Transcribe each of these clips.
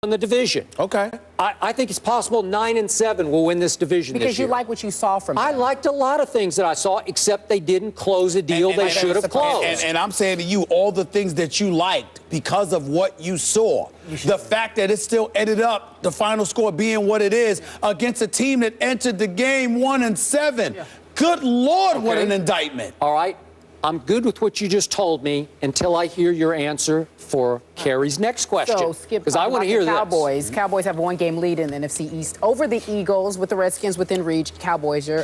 in the division. Okay. I think it's possible 9-7 will win this division because this year. you like what you saw from them. I liked a lot of things that I saw, except they didn't close a deal they should have closed. And I'm saying to you, all the things that you liked because of what you saw, the fact that it still ended up, the final score being what it is, against a team that entered the game 1-7. Yeah. Good Lord, what an indictment. All right. I'm good with what you just told me until I hear your answer for Carrie's next question. So, Skip, because I want to hear Cowboys. this. Cowboys have a one-game lead in the NFC East over the Eagles with the Redskins within reach. Cowboys, your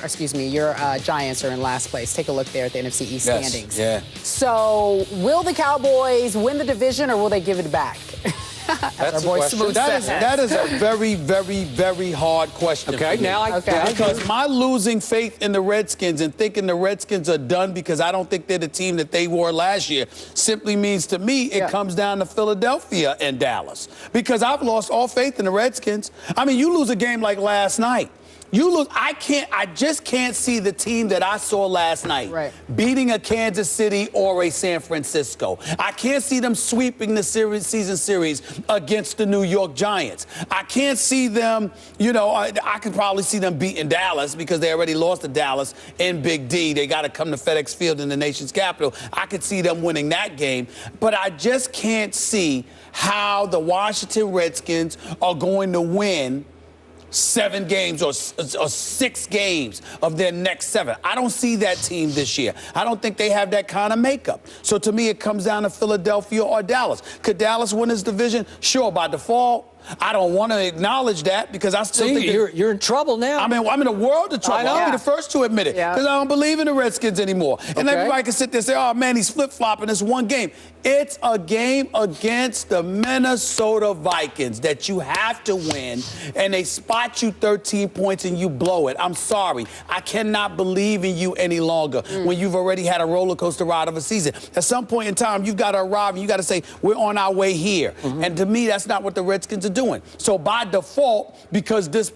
Giants are in last place. Take a look there at the NFC East standings. Yeah. So, will the Cowboys win the division or will they give it back? That's a question. That is a very, very, very hard question. Okay, now I because my losing faith in the Redskins and thinking the Redskins are done because I don't think they're the team that they were last year simply means to me it comes down to Philadelphia and Dallas. Because I've lost all faith in the Redskins. I mean, you lose a game like last night. You lose. I just can't see the team that I saw last night beating a Kansas City or a San Francisco. I can't see them sweeping the season series against the New York Giants. I can't see them, I could probably see them beating Dallas because they already lost to Dallas in Big D. They got to come to FedEx Field in the nation's capital. I could see them winning that game. But I just can't see how the Washington Redskins are going to win 7 games or 6 games of their next 7. I don't see that team this year. I don't think they have that kind of makeup. So to me, it comes down to Philadelphia or Dallas. Could Dallas win this division? Sure, by default. I don't want to acknowledge that because I still think you're in trouble now. I mean, I'm in a world of trouble. I'll be the first to admit it because I don't believe in the Redskins anymore. And everybody can sit there and say, oh, man, he's flip-flopping this one game. It's a game against the Minnesota Vikings that you have to win, and they spot you 13 points and you blow it. I'm sorry. I cannot believe in you any longer when you've already had a roller coaster ride of a season. At some point in time, you've got to arrive and you've got to say, we're on our way here. And to me, that's not what the Redskins are doing. So by default, because this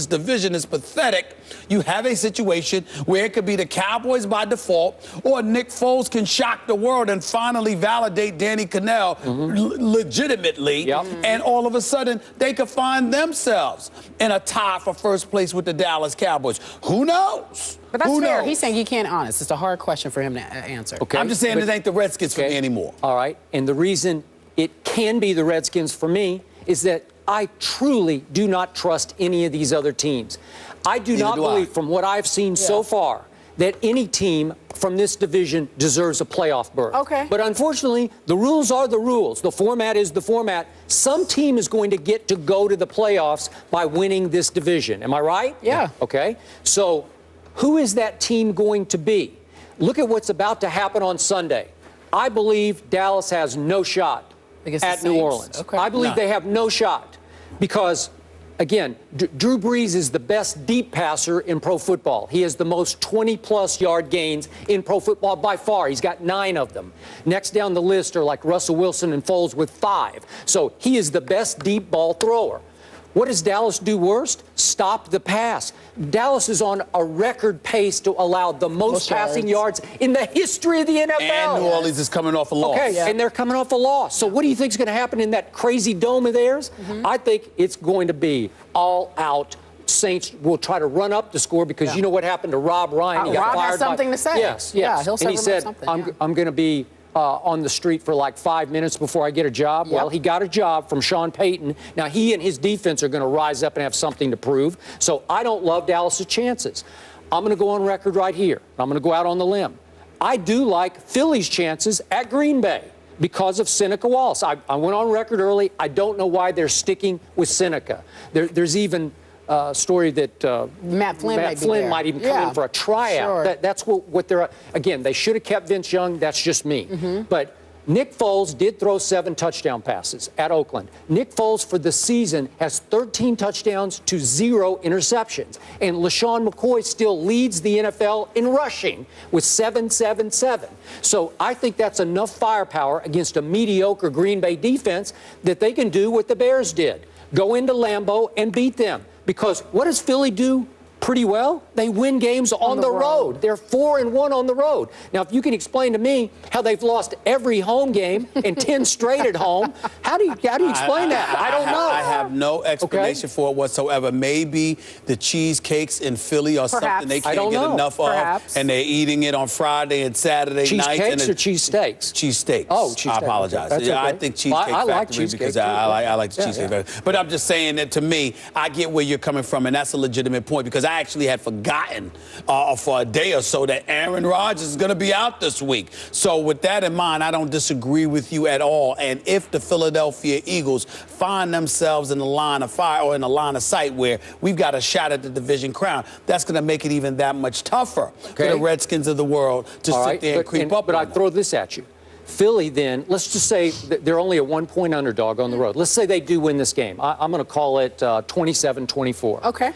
division is pathetic, you have a situation where it could be the Cowboys by default, or Nick Foles can shock the world and finally validate Danny Cannell legitimately, and all of a sudden they could find themselves in a tie for first place with the Dallas Cowboys. Who knows? But that's fair. He's saying he can't honest. It's a hard question for him to answer. Okay. I'm just saying it ain't the Redskins for me anymore. All right. And the reason it can be the Redskins for me is that I truly do not trust any of these other teams. I do not believe, from what I've seen so far, that any team from this division deserves a playoff berth. Okay. But unfortunately, the rules are the rules. The format is the format. Some team is going to get to go to the playoffs by winning this division. Am I right? Yeah. Okay. So who is that team going to be? Look at what's about to happen on Sunday. I believe Dallas has no shot at New Orleans. I believe they have no shot because, again, Drew Brees is the best deep passer in pro football. He has the most 20-plus yard gains in pro football by far. He's got 9 of them. Next down the list are like Russell Wilson and Foles with 5. So he is the best deep ball thrower. What does Dallas do worst? Stop the pass. Dallas is on a record pace to allow the most passing yards in the history of the NFL. And New Orleans is coming off a loss. Okay, and they're coming off a loss. So what do you think is going to happen in that crazy dome of theirs? I think it's going to be all out. Saints will try to run up the score because you know what happened to Rob Ryan. He got Rob fired has something to say. Yes. Yeah, he'll say and he said, something. I'm going to be on the street for like 5 minutes before I get a job. Well, he got a job from Sean Payton. Now, he and his defense are going to rise up and have something to prove. So I don't love Dallas' chances. I'm going to go on record right here. I'm going to go out on the limb. I do like Philly's chances at Green Bay because of Seneca Wallace. I went on record early. I don't know why they're sticking with Seneca. There's even story that Matt Flynn might even come in for a tryout. That's what they're. Again, they should have kept Vince Young. That's just me. But Nick Foles did throw 7 touchdown passes at Oakland. Nick Foles for the season has 13 touchdowns to 0 interceptions. And LaShawn McCoy still leads the NFL in rushing with 777. So I think that's enough firepower against a mediocre Green Bay defense that they can do what the Bears did. Go into Lambeau and beat them. Because what does Philly do pretty well. They win games on the road. They're 4-1 on the road. Now, if you can explain to me how they've lost every home game and 10 straight at home, how do you explain that? I don't know. I have no explanation for it whatsoever. Maybe the cheesecakes in Philly are something they can't get enough of, and they're eating it on Friday and Saturday nights. Cheesecakes or cheesesteaks? Cheesesteaks. Oh, cheesesteaks. I apologize. That's okay. I think Cheesecake I like Factory cheesecake because too, I like the Cheesecake Factory. But I'm just saying that to me, I get where you're coming from, and that's a legitimate point because I actually had forgotten for a day or so that Aaron Rodgers is going to be out this week. So with that in mind, I don't disagree with you at all. And if the Philadelphia Eagles find themselves in the line of fire or in the line of sight where we've got a shot at the division crown, that's going to make it even that much tougher for the Redskins of the world to sit there and creep up. But I throw this at you. Philly, then, let's just say that they're only a 1-point underdog on the road. Let's say they do win this game. I'm going to call it 27-24. Okay.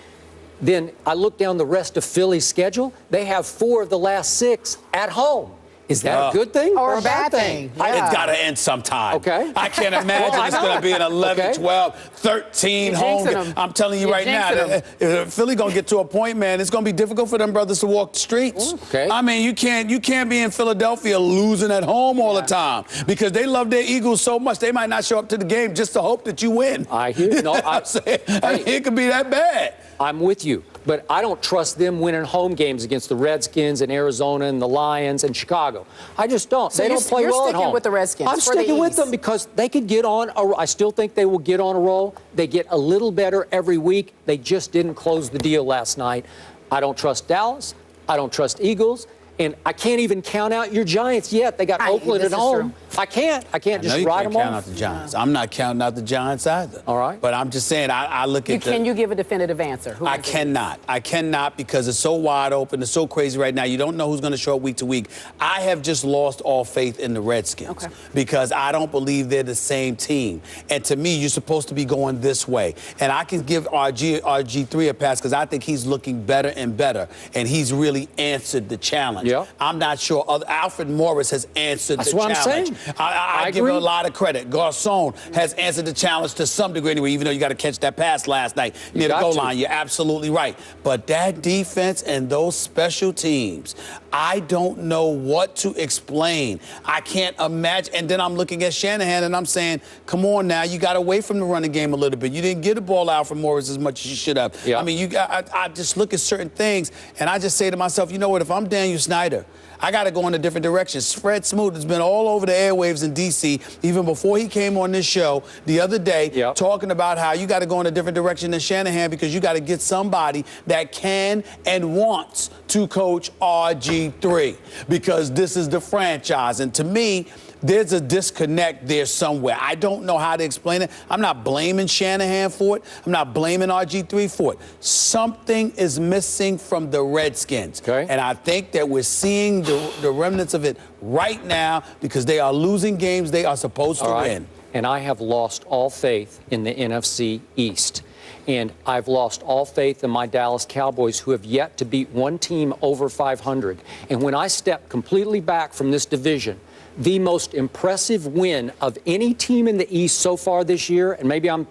Then I look down the rest of Philly's schedule. They have 4 of the last 6 at home. Is that a good thing or a bad thing? Yeah. It's got to end sometime. Okay. I can't imagine it's going to be an 11, 12, 13 home game. I'm telling you right now, Philly going to get to a point, man, it's going to be difficult for them brothers to walk the streets. Okay. I mean, you can't be in Philadelphia losing at home all the time because they love their Eagles so much they might not show up to the game just to hope that you win. I hear you. No, it could be that bad. I'm with you, but I don't trust them winning home games against the Redskins and Arizona and the Lions and Chicago. I just don't. So they don't play well at home. You're sticking with the Redskins. I'm sticking with them because they could get on. I still think they will get on a roll. They get a little better every week. They just didn't close the deal last night. I don't trust Dallas. I don't trust Eagles. And I can't even count out your Giants yet. They got Oakland at home. I can't just write them off. Count out the Giants. I'm not counting out the Giants either. All right. But I'm just saying, I look at Can you give a definitive answer? I cannot. I cannot because it's so wide open. It's so crazy right now. You don't know who's going to show up week to week. I have just lost all faith in the Redskins because I don't believe they're the same team. And to me, you're supposed to be going this way. And I can give RG3 a pass because I think he's looking better and better. And he's really answered the challenge. Yeah. I'm not sure. Alfred Morris has answered the challenge. That's what I'm saying. I give him a lot of credit. Garcon has answered the challenge to some degree anyway, even though you got to catch that pass last night near the goal line. You're absolutely right. But that defense and those special teams, I don't know what to explain. I can't imagine. And then I'm looking at Shanahan and I'm saying, come on now, you got away from the running game a little bit. You didn't get the ball out from Morris as much as you should have. Yeah. I mean, I just look at certain things and I just say to myself, you know what, if I'm Daniel Snyder, I got to go in a different direction. Fred Smoot has been all over the airwaves in D.C. even before he came on this show the other day talking about how you got to go in a different direction than Shanahan because you got to get somebody that can and wants to coach RG3 because this is the franchise. And to me, there's a disconnect there somewhere. I don't know how to explain it. I'm not blaming Shanahan for it. I'm not blaming RG3 for it. Something is missing from the Redskins. Okay. And I think that we're seeing the remnants of it right now because they are losing games they are supposed to win. And I have lost all faith in the NFC East. And I've lost all faith in my Dallas Cowboys, who have yet to beat one team over 500. And when I step completely back from this division, the most impressive win of any team in the East so far this year, and maybe I'm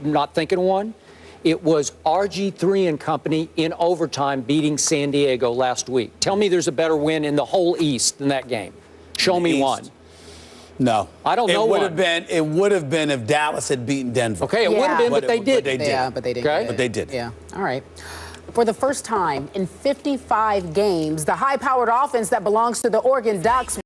not thinking of one, it was RG3 and company in overtime beating San Diego last week. Tell me there's a better win in the whole East than that game. Show me one. No. I don't know one. It would have been if Dallas had beaten Denver. Okay, it would have been, but they did. Yeah, but they didn't. Okay? But they did. Yeah. All right. For the first time in 55 games, the high-powered offense that belongs to the Oregon Ducks